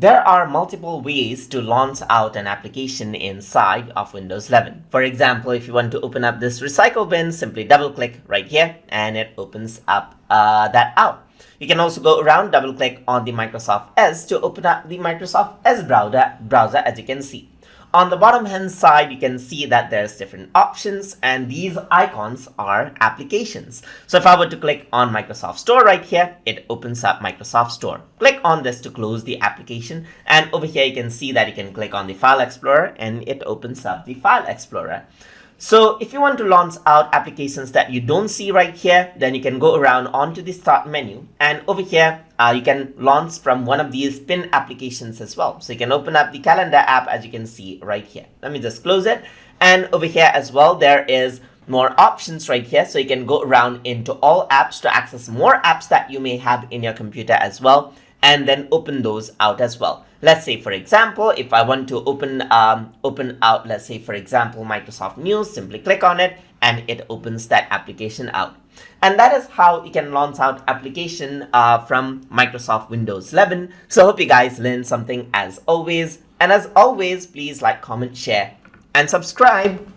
There are multiple ways to launch out an application inside of Windows 11. For example, if you want to open up this recycle bin, simply double click right here and it opens up that out. You can also go around, double click on the Microsoft Edge to open up the Microsoft Edge browser as you can see. On the bottom hand side, you can see that there's different options and these icons are applications. So if I were to click on Microsoft Store right here, it opens up Microsoft Store. Click on this to close the application, and over here you can see that you can click on the File Explorer and it opens up the File Explorer. So if you want to launch out applications that you don't see right here, then you can go around onto the Start menu, and over here you can launch from one of these pin applications as well. So you can open up the Calendar app as you can see right here. Let me just close it, and over here as well there is more options right here, so you can go around into all apps to access more apps that you may have in your computer as well, and then open those out as well. Let's say, for example, if I want to open out, let's say, for example, Microsoft News, simply click on it and it opens that application out. And that is how you can launch out application from Microsoft Windows 11. So I hope you guys learned something as always. And as always, please like, comment, share, and subscribe.